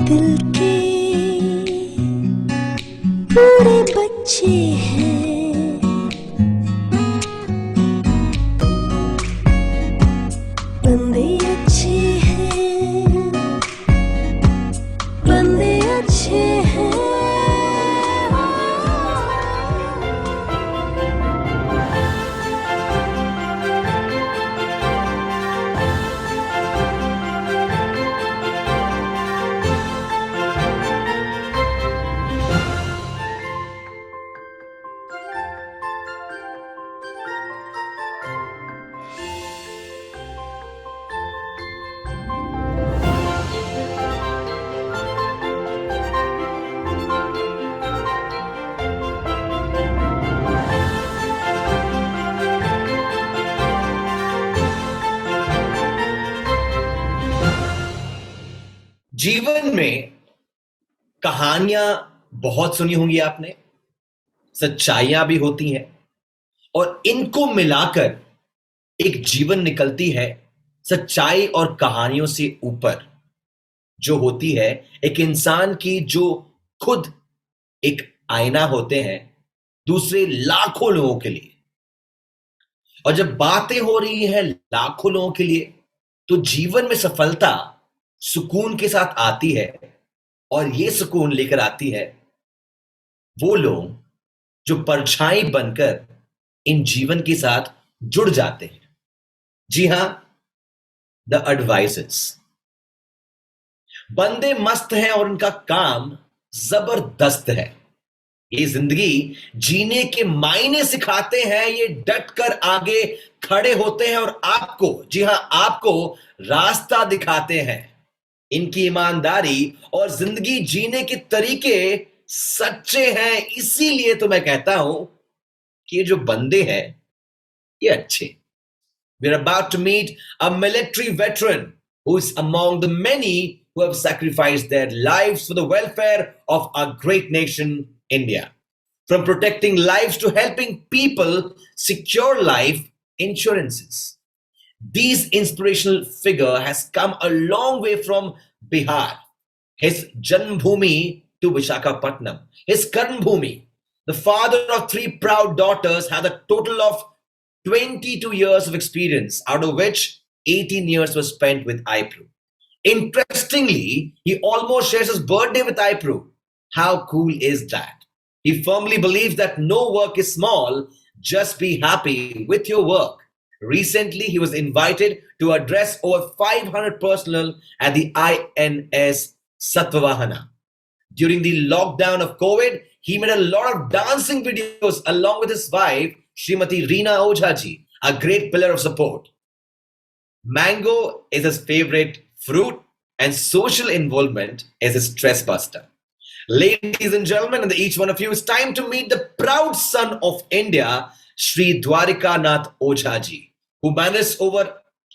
दिल के पूरे बच्चे हैं, बंदे अच्छे हैं, बंदे अच्छे हैं। जीवन में कहानियां बहुत सुनी होंगी आपने, सच्चाइयां भी होती हैं और इनको मिलाकर एक जीवन निकलती है सच्चाई और कहानियों से ऊपर, जो होती है एक इंसान की, जो खुद एक आईना होते हैं दूसरे लाखों लोगों के लिए। और जब बातें हो रही हैं लाखों लोगों के लिए, तो जीवन में सफलता सुकून के साथ आती है, और ये सुकून लेकर आती है वो लोग जो परछाई बनकर इन जीवन के साथ जुड़ जाते हैं। जी हां, द एडवाइजर्स। बंदे मस्त हैं और उनका काम जबरदस्त है। ये जिंदगी जीने के मायने सिखाते हैं, ये डट कर आगे खड़े होते हैं और आपको, जी हां आपको, रास्ता दिखाते हैं। इनकी ईमानदारी और जिंदगी जीने के तरीके सच्चे हैं, इसीलिए तो मैं कहता हूं कि ये जो बंदे हैं ये अच्छे। We're about to meet a military veteran who is among the many who have sacrificed their lives for the welfare of our great nation, India. From protecting lives to helping people secure life insurances. This inspirational figure has come a long way from Bihar, his Janmbhumi, to Visakhapatnam, his Karmbhumi. The father of 3 proud daughters had a total of 22 years of experience, out of which 18 years was spent with iPro. Interestingly, he almost shares his birthday with iPro. How cool is that? He firmly believes that no work is small, just be happy with your work. Recently, he was invited to address over 500 personnel at the INS Satvavahana. During the lockdown of COVID, he made a lot of dancing videos along with his wife, Srimati Reena Ojaji, a great pillar of support. Mango is his favorite fruit, and social involvement is his stress buster. Ladies and gentlemen, and each one of you, it's time to meet the proud son of India, Sri Dwarikanath Ojaji, who managed over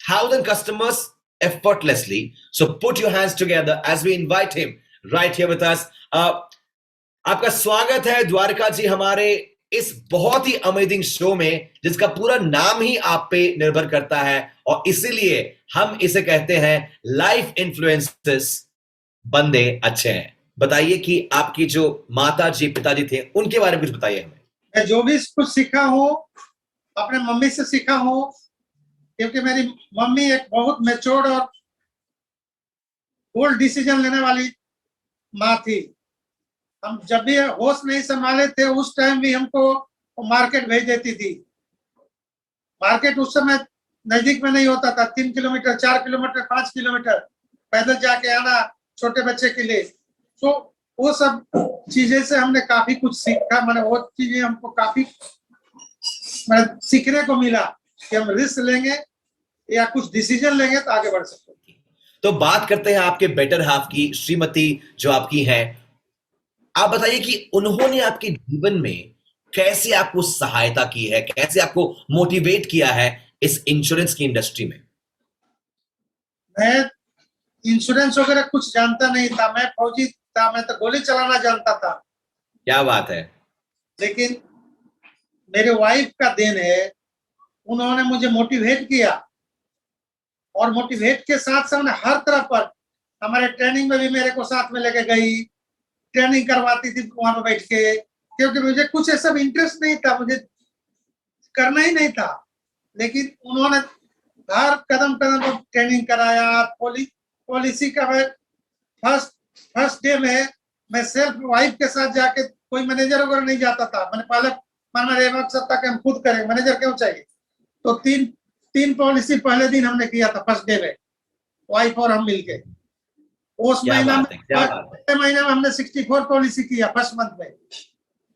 1,000 customers effortlessly. So put your hands together as we invite him right here with us. आपका स्वागत है द्वारिका जी हमारे इस बहुत ही amazing show में, जिसका पूरा नाम ही आप पे निर्भर करता है, और इसीलिए हम इसे कहते हैं लाइफ इन्फ्लुएंसर्स, बंदे अच्छे हैं। बताइए कि आपकी जो माता जी पिताजी थे उनके बारे में कुछ बताइए हमें। मैं जो भी कुछ सीखा हूँ अपने मम्मी से सीखा हूँ, क्योंकि मेरी मम्मी एक बहुत मैच्योर्ड और बोल्ड डिसीजन लेने वाली माँ थी। हम जब भी होश नहीं संभाले थे, उस टाइम भी हमको मार्केट भेज देती थी। मार्केट उस समय नजदीक में नहीं होता था, 3 किलोमीटर, 4 किलोमीटर, 5 किलोमीटर पैदल जाके आना छोटे बच्चे के लिए। तो वो सब चीजें से हमने काफी कुछ सीखा। मैंने वो चीजें हमको काफी सीखने को मिला कि हम रिस्क लेंगे या कुछ डिसीजन लेंगे तो आगे बढ़ सकते हैं। तो बात करते हैं आपके बेटर हाफ की, श्रीमती जो आपकी है। आप बताइए कि उन्होंने आपके जीवन में कैसे आपको सहायता की है, कैसे आपको मोटिवेट किया है इस इंश्योरेंस की इंडस्ट्री में। मैं इंश्योरेंस वगैरह कुछ जानता नहीं था, मैं फौजी था, मैं तो गोली चलाना जानता था। क्या बात है। लेकिन मेरे वाइफ का देन है, उन्होंने मुझे मोटिवेट किया, और मोटिवेट के साथ साथ हर तरह पर हमारे ट्रेनिंग में भी मेरे को साथ में लेके गई, ट्रेनिंग करवाती थी वहां पे बैठ के, क्योंकि मुझे कुछ ऐसा इंटरेस्ट नहीं था, मुझे करना ही नहीं था, लेकिन उन्होंने हर कदम कदम पर ट्रेनिंग कराया। पॉलिसी का मैं फर्स्ट डे में मैं सेल्फ वाइफ के साथ जाके, कोई मैनेजर वगैरह नहीं जाता था। मैंने पहले मेरा मकसद था कि हम खुद करें, मैनेजर क्यों चाहिए। तो तीन पॉलिसी पहले दिन हमने किया था, फर्स्ट डे में, वाइफ और हम मिलके। उस महीने में हमने 64 पॉलिसी किया फर्स्ट मंथ में।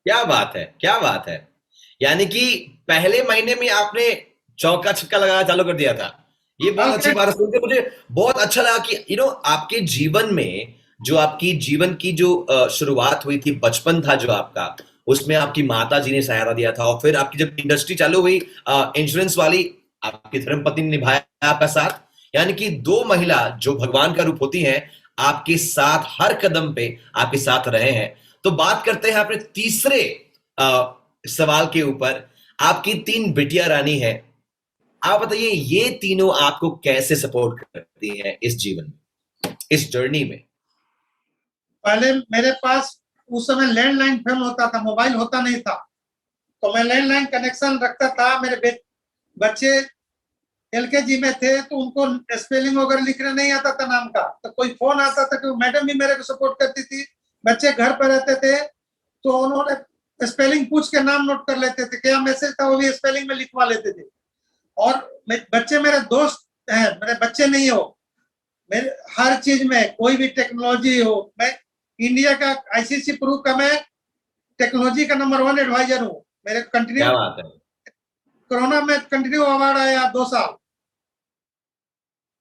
क्या बात है, क्या बात है। यानी कि पहले महीने में आपने चौका छक्का लगाना चालू कर दिया था। ये बहुत अच्छी बात है, सुनकर मुझे बहुत अच्छा लगा कि आपके जीवन में जो आपकी जीवन की जो शुरुआत हुई थी, बचपन था जो आपका, उसमें आपकी माता जी ने सहारा दिया था, और फिर आपकी जब इंडस्ट्री चालू हुई इंश्योरेंस वाली, आपकी धर्मपत्नी ने निभाया आपका साथ। यानी कि दो महिला जो भगवान का रूप होती हैं, आपके साथ हर कदम पे आपके साथ रहे हैं। तो बात करते हैं अपने तीसरे सवाल के ऊपर। आपकी 3 बिटिया रानी है, आप बताइए ये तीनों आपको कैसे सपोर्ट करती हैं इस जीवन में, इस जर्नी में? पहले मेरे पास उस समय लैंडलाइन फोन होता था, मोबाइल होता नहीं था, तो मैं लैंडलाइन कनेक्शन रखता था। मेरे बच्चे एलकेजी में थे, तो उनको स्पेलिंग वगैरह लिखना नहीं आता था नाम का, तो कोई फोन आता था कि मैडम भी मेरे को सपोर्ट करती थी। बच्चे घर पर रहते थे तो उन्होंने स्पेलिंग पूछ के नाम नोट कर लेते थे, क्या मैसेज था वो भी स्पेलिंग में लिखवा लेते थे। और बच्चे मेरे दोस्त हैं, मेरे बच्चे नहीं हो, मेरे हर चीज में, कोई भी टेक्नोलॉजी हो, मैं इंडिया का आईसीसी प्रूफ का मैं टेक्नोलॉजी का नंबर 1 एडवाइजर हूँ। मेरे कंटिन्यू कोरोना में कंटिन्यू अवार्ड आया 2 साल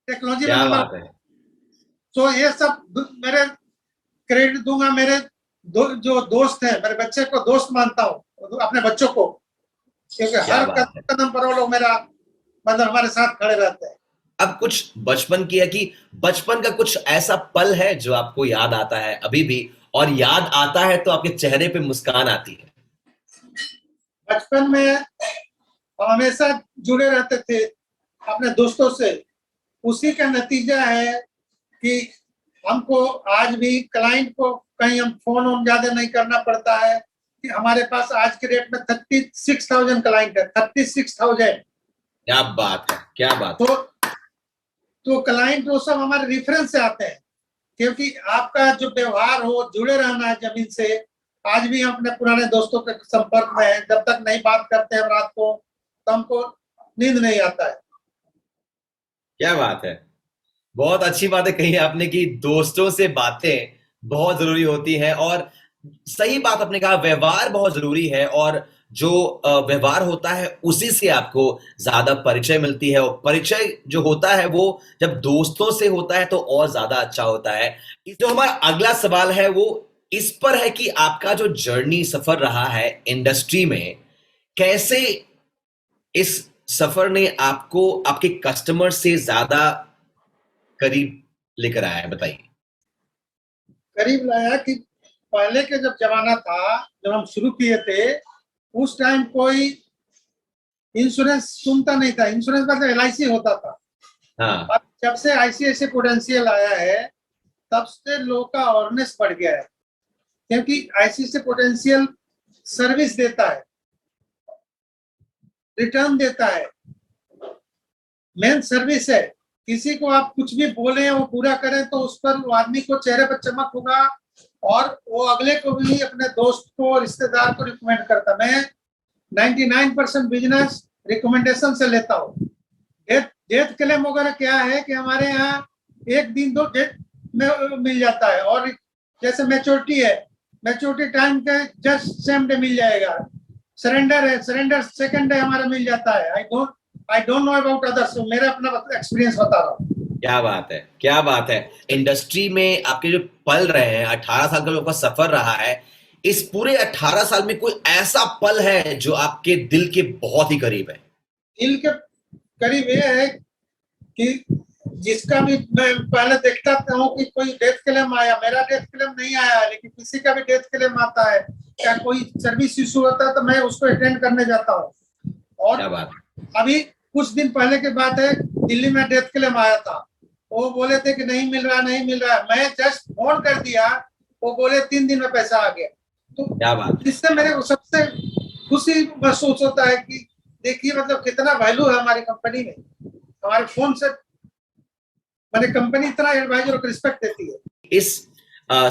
टेक्नोलॉजी में नंबर। तो ये सब मेरे क्रेडिट दूंगा मेरे जो दोस्त हैं, मेरे बच्चे को दोस्त मानता हूँ, अपने बच्चों को, क्योंकि हर कदम पर वो लोग मेरा मतलब हमारे साथ खड़े रहते हैं। अब कुछ बचपन की है कि बचपन का कुछ ऐसा पल है जो आपको याद आता है अभी भी, और याद आता है तो आपके चेहरे पे मुस्कान आती है? बचपन में हम हमेशा जुड़े रहते थे अपने दोस्तों से, उसी का नतीजा है कि हमको आज भी क्लाइंट को कहीं हम फोन ज्यादा नहीं करना पड़ता है। कि हमारे पास आज के डेट में 36,000 क्लाइंट है, 36,000। क्या बात है, क्या बात। तो क्लाइंट वो सब हमारे रेफरेंस से आते हैं, क्योंकि आपका जो व्यवहार हो, जुड़े रहना है जमीन से। आज भी हम अपने पुराने दोस्तों के संपर्क में हैं, जब तक नहीं बात करते हैं रात को तो हमको नींद नहीं आता है। क्या बात है, बहुत अच्छी बात है कही आपने कि दोस्तों से बातें बहुत जरूरी होती हैं, और सही बात आपने कहा, व्यवहार बहुत जरूरी है, और जो व्यवहार होता है उसी से आपको ज्यादा परिचय मिलती है, और परिचय जो होता है वो जब दोस्तों से होता है तो और ज्यादा अच्छा होता है। जो हमारा अगला सवाल है वो इस पर है कि आपका जो जर्नी सफर रहा है इंडस्ट्री में, कैसे इस सफर ने आपको आपके कस्टमर से ज्यादा करीब लेकर आया है, बताइए। करीब लाया कि पहले के जब जमाना था, जब हम शुरू किए थे, उस टाइम कोई इंश्योरेंस सुनता नहीं था। इंश्योरेंस मतलब LIC होता था। हाँ। अब जब से ICICI प्रूडेंशियल आया है, तब से लोगों का अवेयरनेस बढ़ गया है, क्योंकि ICICI प्रूडेंशियल सर्विस देता है, रिटर्न देता है, मेन सर्विस है। किसी को आप कुछ भी बोले वो पूरा करें तो उस पर वो आदमी को चेहरे पर चमक होगा, और वो अगले को भी अपने दोस्त को, रिश्तेदार को रिकमेंड करता। मैं 99% बिजनेस रिकमेंडेशन से लेता हूँ। डेथ क्लेम वगैरह क्या है कि हमारे यहाँ 1 दिन 2 डेथ में मिल जाता है, और जैसे मैच्योरिटी है, मैच्योरिटी टाइम के जस्ट सेम डे मिल जाएगा। सरेंडर है, सरेंडर सेकंड डे हमारा मिल जाता है। I don't know about others, मेरा अपना एक्सपीरियंस बता रहा हूँ। क्या बात है, क्या बात है। इंडस्ट्री में आपके जो पल रहे हैं, 18 साल का लोगों का सफर रहा है, इस पूरे 18 साल में कोई ऐसा पल है जो आपके दिल के बहुत ही करीब है? दिल के करीब ये है कि जिसका भी मैं पहले देखता हूँ कि कोई डेथ क्लेम आया, मेरा डेथ क्लेम नहीं आया, लेकिन किसी का भी डेथ क्लेम आता है, क्या कोई सर्विस इशू होता है तो मैं उसको अटेंड करने जाता हूँ। और क्या बात। अभी कुछ दिन पहले की बात है, दिल्ली में डेथ क्लेम आया था, वो बोले थे कि नहीं मिल रहा, नहीं मिल रहा। मैं जस्ट फोन कर दिया, वो बोले 3 दिन में पैसा आ गया। तो क्या बात। इससे मेरे को सबसे खुशी महसूस होता है कि देखिए मतलब कितना वैल्यू है हमारी कंपनी में। हमारे फोन से मैंने कंपनी इतना एडवाइजर को रिस्पेक्ट देती है। इस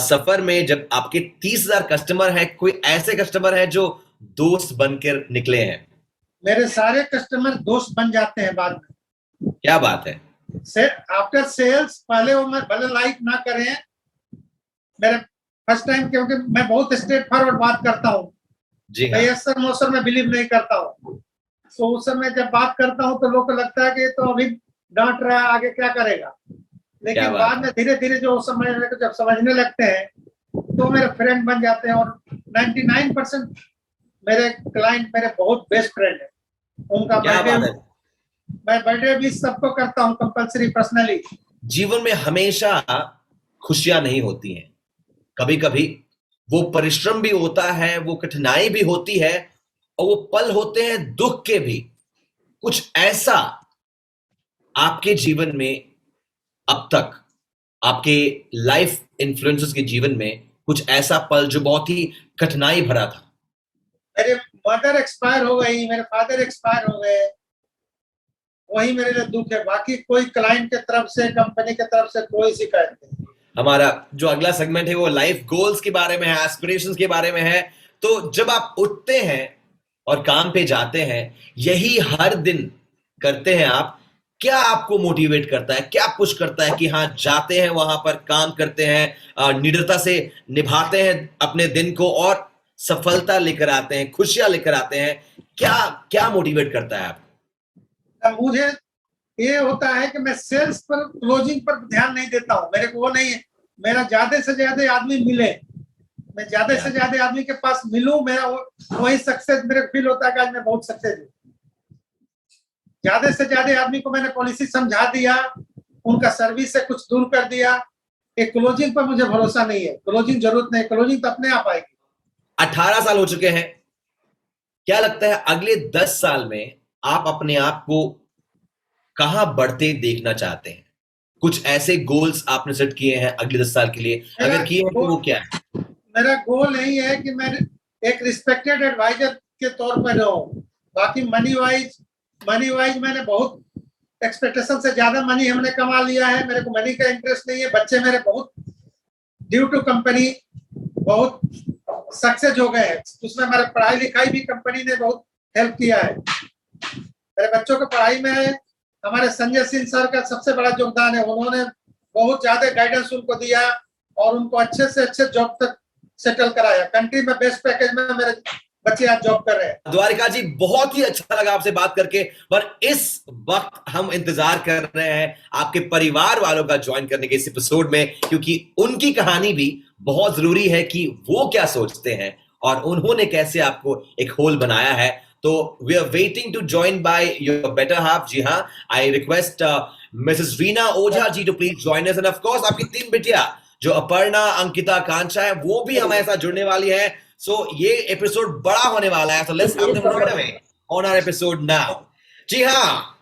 सफर में जब आपके 30,000 कस्टमर है, कोई ऐसे कस्टमर है जो दोस्त बनकर निकले हैं? मेरे सारे कस्टमर दोस्त बन जाते हैं बाद में। क्या बात है। आफ्टर सेल्स पहले वो मैं भले लाइक ना करें, मेरे फर्स्ट टाइम, क्योंकि मैं बहुत स्ट्रेट फॉरवर्ड बात करता हूँ। जी हाँ। यस सर नो सर में बिलीव नहीं करता हूँ। तो उस समय जब बात करता हूँ तो लोग को लगता है कि तो अभी डांट रहा है, आगे क्या करेगा। लेकिन बाद में धीरे धीरे जो समझने को जब समझने लगते हैं तो मेरे फ्रेंड बन जाते हैं। और 99% मेरे क्लाइंट मेरे बहुत बेस्ट फ्रेंड है। उनका बर्थडे मैं बर्थडे भी सबको करता हूँ कंपलसरी पर्सनली। जीवन में हमेशा खुशियां नहीं होती हैं, कभी कभी वो परिश्रम भी होता है, वो कठिनाई भी होती है, और वो पल होते हैं दुख के भी। कुछ ऐसा आपके जीवन में अब तक, आपके लाइफ इन्फ्लुएंसर्स के जीवन में कुछ ऐसा पल जो बहुत ही कठिनाई भरा था? मेरे मदर एक्सपायर हो गई, मेरे फादर एक्सपायर हो गए, वही मेरे लिए दुख है। बाकी कोई क्लाइंट के तरफ से, कंपनी के तरफ से कोई शिकायत नहीं। हमारा जो अगला सेगमेंट है वो लाइफ गोल्स के बारे में है, एस्पिरेशंस के बारे में है। तो जब आप उठते हैं और काम पे जाते हैं, यही हर दिन करते हैं आप, क्या आपको मोटिवेट करता है, क्या पुश करता है कि हाँ जाते हैं, वहां पर काम करते हैं, निडरता से निभाते हैं अपने दिन को और सफलता लेकर आते हैं, खुशियां लेकर आते हैं? क्या क्या मोटिवेट करता है आपको? मुझे ये होता है कि मैं सेल्स पर, क्लोजिंग पर ध्यान नहीं देता हूँ। मेरे को वो नहीं है। मेरा ज्यादा से ज्यादा आदमी मिले, मैं ज्यादा से ज्यादा आदमी के पास मिलूं, मेरा वही सक्सेस मेरे को फील होता है कि आज मैं बहुत सक्सेस हूँ। ज्यादा से ज्यादा आदमी को मैंने पॉलिसी समझा दिया, उनका सर्विस से कुछ दूर कर दिया। एक क्लोजिंग पर मुझे भरोसा नहीं है। क्लोजिंग जरूरत नहीं, क्लोजिंग तो अपने आप आएगी। 18 साल हो चुके हैं, क्या लगता है अगले 10 साल में आप अपने आप को कहां बढ़ते देखना चाहते हैं? कुछ ऐसे गोल्स आपने सेट किए हैं अगले 10 साल के लिए? अगर किए हैं तो वो क्या है? मेरा गोल यही है कि मैं एक रिस्पेक्टेड एडवाइजर के तौर पर रहूं। बाकी मनी वाइज मैंने बहुत एक्सपेक्टेशन से ज्यादा मनी हमने कमा लिया है। मेरे को मनी का इंटरेस्ट नहीं है। बच्चे मेरे बहुत ड्यू टू कंपनी बहुत सक्सेस हो गए हैं। उसमें हमारे पढ़ाई लिखाई भी कंपनी ने बहुत हेल्प किया है। मेरे बच्चों की पढ़ाई में हमारे संजय सिंह सर का सबसे बड़ा योगदान है। उन्होंने बहुत ज्यादा गाइडेंस उनको दिया और उनको अच्छे से अच्छे जॉब तक सेटल कराया। कंट्री में बेस्ट पैकेज में मेरे बच्चे आज जॉब कर रहे हैं। द्वारिका जी, बहुत ही अच्छा लगा आपसे बात करके, पर इस वक्त हम इंतजार कर रहे हैं आपके परिवार वालों का ज्वाइन करने के इस एपिसोड में, क्योंकि उनकी कहानी भी बहुत जरूरी है कि वो क्या सोचते हैं और उन्होंने कैसे आपको एक होल बनाया है। तो we are waiting to join by your better half. जी हाँ, I request Mrs Reena Ojha ji to please join us, and of course आपकी 3 बिटिया जो अपर्णा, अंकिता, आकांक्षा है, वो भी हमारे साथ जुड़ने वाली है। सो ये एपिसोड बड़ा होने वाला है। So let's have them right away on our episode now. जी हाँ,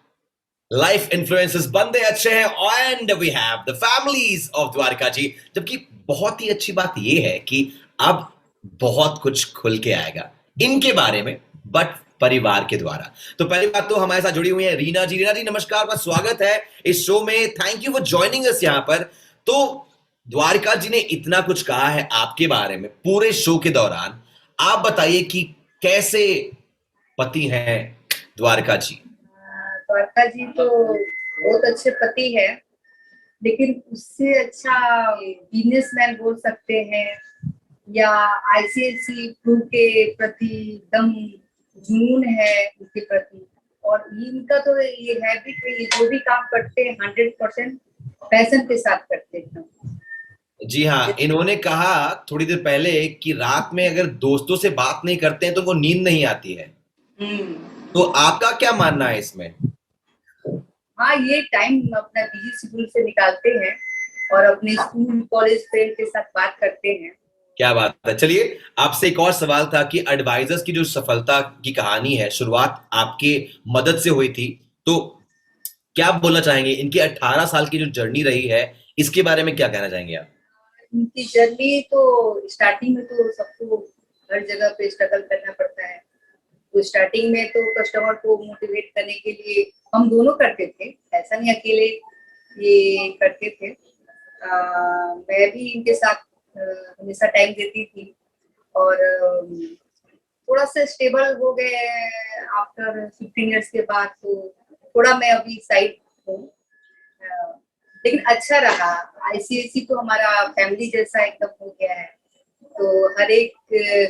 लाइफ इन्फ्लुएंसर्स बंदे अच्छे हैं and we have the families of Dwarika ji. जबकि बहुत ही अच्छी बात ये है कि अब बहुत कुछ खुल के आएगा इनके बारे में, बट परिवार के द्वारा। तो पहली बात तो हमारे साथ जुड़ी हुई है रीना जी। रीना जी नमस्कार, आपका स्वागत है इस शो में। Thank you for joining us यहाँ पर। तो द्वारिका जी ने इतना कुछ कहा है आपके बारे में पूरे शो के दौरान, आप बताइए कि कैसे पति हैं द्वारिका जी? द्वारका जी तो बहुत अच्छे पति है, लेकिन उससे अच्छा बिजनेसमैन बोल सकते हैं या आईसीआईसी ग्रुप के प्रति एकदम जुनून है उसके प्रति। और इनका तो ये हैबिट है, ये जो भी काम करते हैं 100% पैशन के साथ करते हैं। जी हाँ, इन्होंने कहा थोड़ी देर पहले कि रात में अगर दोस्तों से बात नहीं करते हैं तो उनको नींद नहीं आती है। तो आपका क्या मानना है इसमें? हाँ, ये टाइम अपना बिजी शेड्यूल से निकालते हैं और अपने स्कूल कॉलेज फ्रेंड के साथ बात करते हैं। क्या बात है। चलिए, आपसे एक और सवाल था कि एडवाइजर्स की जो सफलता की कहानी है, शुरुआत आपके मदद से हुई थी, तो क्या बोलना चाहेंगे? इनकी 18 साल की जो जर्नी रही है, इसके बारे में क्या कहना चाहेंगे आप? उनकी जर्नी तो स्टार्टिंग में तो सबको हर जगह पे स्ट्रगल करना पड़ता है। तो स्टार्टिंग में तो कस्टमर को मोटिवेट करने के लिए हम दोनों करते थे, ऐसा नहीं अकेले ये करते थे। मैं भी इनके साथ हमेशा टाइम देती थी और थोड़ा सा स्टेबल हो गए आफ्टर 15 इयर्स के बाद, तो थोड़ा मैं अभी साइड हूँ। लेकिन अच्छा रहा। आईसीआईसी तो हमारा फैमिली जैसा एकदम हो गया है, तो हर एक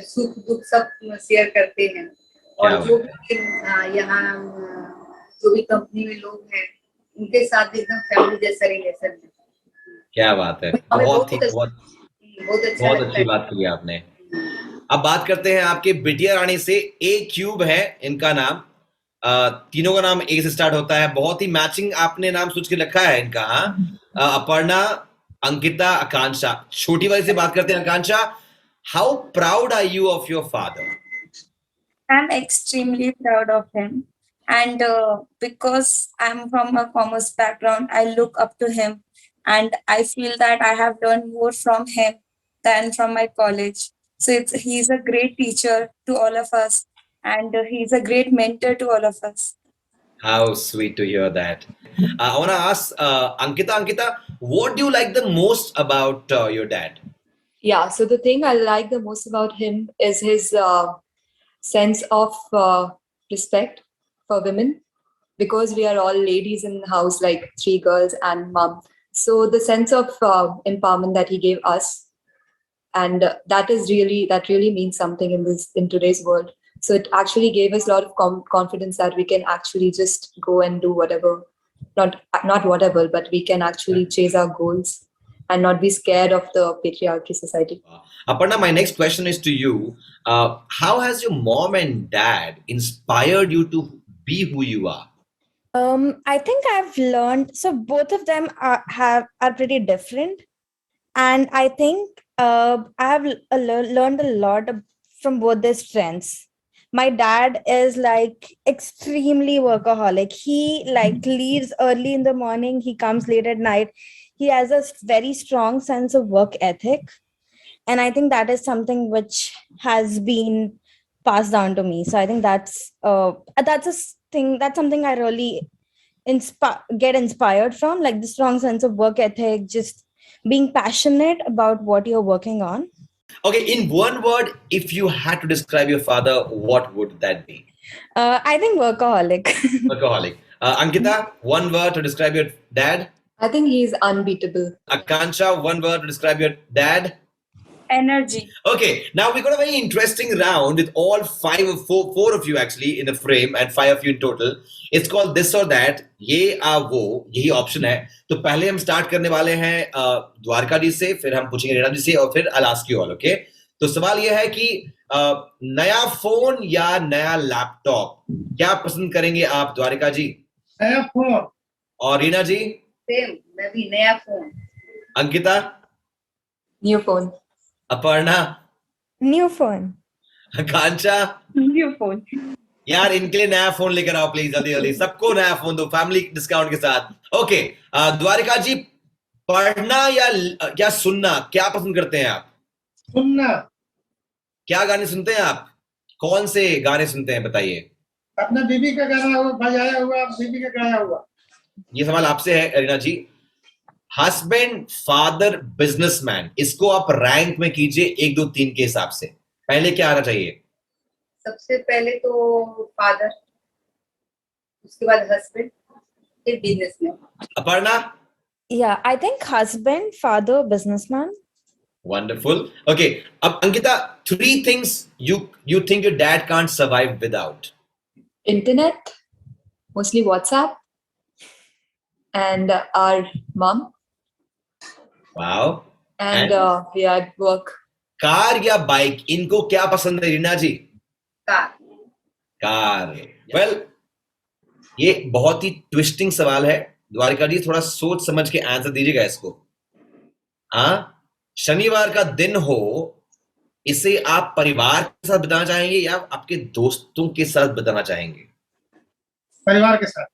सुख दुख सब शेयर करते हैं। और जो भी यहाँ जो भी कंपनी में लोग हैं, उनके साथ एकदम फैमिली जैसा रिलेशन है। क्या बात है, हमें बहुत अच्छा बहुत लगता अच्छी है। बात की आपने। अब बात करते हैं आपके बिटिया रानी से। ए क्यूब है इनका नाम, तीनों का नाम ए से स्टार्ट होता है, बहुत ही मैचिंग आपने नाम सोच के रखा है इनका। हाँ, अपर्णा, अंकिता, आकांक्षा। छोटी वाली से बात करते हैं। Akanksha, how proud are you of your father? I'm extremely proud of him. And because I'm from a commerce background, I look up to him. And I feel that I have learned more from him than from my college. So he's a great teacher to all of us. And he's a great mentor to all of us. How sweet to hear that. I want to ask Ankita. Ankita, what do you like the most about your dad? Yeah, so the thing I like the most about him is his sense of respect for women, because we are all ladies in the house, like 3 girls and mom. So the sense of empowerment that he gave us, and that really means something in today's world. So it actually gave us a lot of confidence that we can actually just go and do whatever, not whatever, but we can actually chase our goals and not be scared of the patriarchy society. Aparna, my next question is to you. How has your mom and dad inspired you to be who you are? I think I've learned. So both of them are pretty different, and I think I have learned a lot from both their strengths. My dad is like extremely workaholic. He like leaves early in the morning. He comes late at night. He has a very strong sense of work ethic, and I think that is something which has been passed down to me. So I think that's something I really get inspired from, like the strong sense of work ethic, just being passionate about what you're working on. Okay, in one word, if you had to describe your father, what would that be? I think workaholic. Workaholic. Ankita, one word to describe your dad. I think he is unbeatable. Akansha, one word to describe your dad. Energy. Okay, now we got a very interesting round with all four of you actually in the frame and 5 of you in total. It's called this or that. ये वो यही option है। तो पहले हम start करने वाले हैं द्वारका जी से, फिर हम पूछेंगे रेणा जी से, और फिर I'll ask you all, okay? तो सवाल ये है कि नया फोन या नया लैपटॉप, क्या पसंद करेंगे आप द्वारिका जी? नया फोन। और रीना जी? सेम, मैं भी नया phone. Ankita? New phone. Aparna? New phone. आकांक्षा? New phone. यार इनके लिए नया फोन लेकर आओ प्लीज, जल्दी जल्दी सबको नया फोन दो फैमिली डिस्काउंट के साथ। ओके, द्वारिका जी, पढ़ना या सुनना, क्या पसंद करते हैं आप? सुनना। क्या गाने सुनते हैं आप? कौन से गाने सुनते हैं बताइए? अपना बीबी का गाना बजाया हुआ, बीबी का गाया हुआ। ये सवाल आपसे है रीना जी। हस्बैंड, फादर, बिजनेसमैन, इसको आप रैंक में कीजिए 1 2 3 के हिसाब से। पहले क्या आना चाहिए? सबसे पहले तो फादर, उसके बाद हस्बैंड, फिर businessman. Aparna? Yeah, I think husband, father, businessman. Wonderful. Okay, अब Ankita, 3 things you think your dad can't survive without. Internet, mostly WhatsApp, and our mom. Wow. And yeah, work. Car या बाइक, इनको क्या पसंद है रीना जी? Car. Well, ये बहुत ही twisting सवाल है द्वारिका जी, थोड़ा सोच समझ के आंसर दीजिएगा इसको। हाँ, शनिवार का दिन हो, इसे आप परिवार के साथ बिताना चाहेंगे या आपके दोस्तों के साथ बिताना चाहेंगे? परिवार के साथ।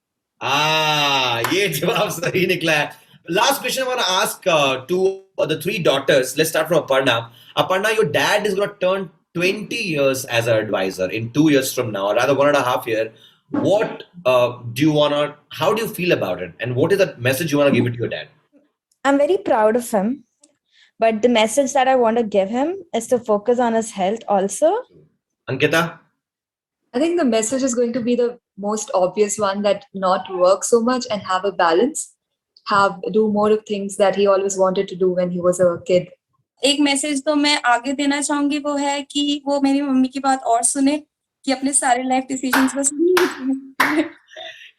ये जवाब सही निकला है. Last question I want to ask to the three daughters. Let's start from Aparna. Aparna, your dad is going to turn 20 years as an advisor in 2 years from now, or rather 1.5 year. What do you want to, how do you feel about it? And what is the message you want to give it to your dad? I'm very proud of him. But the message that I want to give him is to focus on his health also. Ankita? I think the message is going to be the most obvious one, that not work so much and have a balance. Do more of things that he always wanted to do when he was a kid. एक message तो मैं आगे देना चाहूंगी, वो है कि वो मेरी मम्मी की बात और सुने, कि अपने सारे लाइफ डिसीजंस बस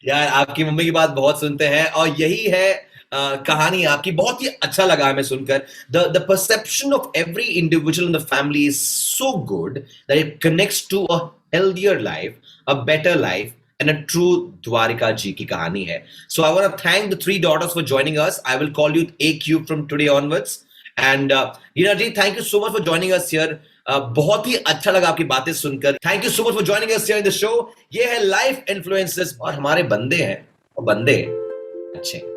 यार आपकी मम्मी की बात बहुत सुनते हैं, और यही है कहानी आपकी. बहुत ही अच्छा लगा हमें सुनकर. The perception of every individual in the family is so good that it connects to a healthier life, a better life, and a true Dwarika ji की कहानी है. So I want to thank the three daughters for joining us. I will call you AQ from today onwards. And Hina ji, thank you so much for joining us here. बहुत ही अच्छा लगा आपकी बातें सुनकर. Thank you so much for joining us here in the show. ये है life influencers, और हमारे बंदे हैं, और बंदे अच्छे.